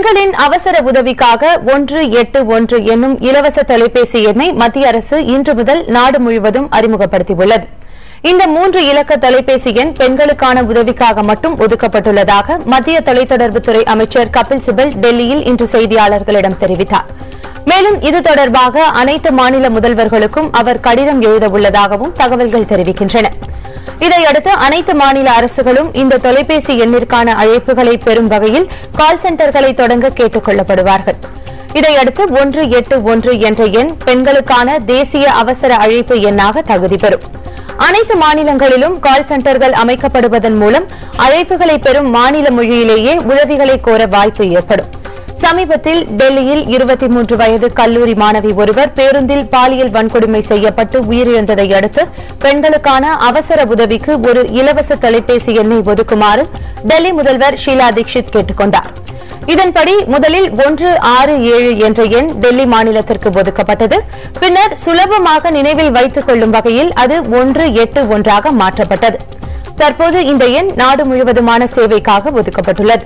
பெண்களின் அவசர உதவிக்காக 181 என்னும் இலவச தொலைபேசி எண்ணை மத்திய அரசு இன்று முதல் நாடு முழுவதும் அறிமுகப்படுத்தியுள்ளது. இந்த 3 இலக்க தொலைபேசி எண் பெண்களுக்கான உதவிக்காக மட்டும் ஒதுக்கப்பட்டுள்ளதாக மத்திய தொலைத்தொடர்புத்துறை அமைச்சர் கபில் சிபல் டெல்லியில் இன்று செய்தியாளர்களிடம் தெரிவித்தார். மேலும் இது தொடர்பாக அனைத்து மாநில முதல்வர்களுக்கும் அவர் கடிதம் எழுதவுள்ளதாகவும் தகவல்கள் தெரிவிக்கின்றன. இதையடுத்து அனைத்து மாநில அரசுகளும் இந்த தொலைபேசி எண்ணிற்கான அழைப்புகளை பெறும் வகையில் கால் சென்டர்களை தொடங்க கேட்டுக் கொள்ளப்படுவார்கள். இதையடுத்து 181 என்ற எண் பெண்களுக்கான தேசிய அவசர அழைப்பு எண்ணாக தகுதி பெறும். அனைத்து மாநிலங்களிலும் கால் சென்டர்கள் அமைக்கப்படுவதன் மூலம் அழைப்புகளை பெறும் மாநில மொழியிலேயே உதவிகளை கோர வாய்ப்பு ஏற்படும். சமீபத்தில் டெல்லியில் 23 வயது கல்லூரி மாணவி ஒருவர் பேருந்தில் பாலியல் வன்கொடுமை செய்யப்பட்டு உயிரிழந்ததை அடுத்து பெண்களுக்கான அவசர உதவிக்கு ஒரு இலவச தொலைபேசி எண்ணை ஒதுக்குமாறு டெல்லி முதல்வர் ஷீலா தீட்சித் கேட்டுக் கொண்டார். இதன்படி முதலில் 167 என்ற எண் டெல்லி மாநிலத்திற்கு ஒதுக்கப்பட்டது. பின்னர் சுலபமாக நினைவில் வைத்துக் கொள்ளும் வகையில் அது 181 மாற்றப்பட்டது. தற்போது இந்த எண் நாடு முழுவதுமான சேவைக்காக ஒதுக்கப்பட்டுள்ளது.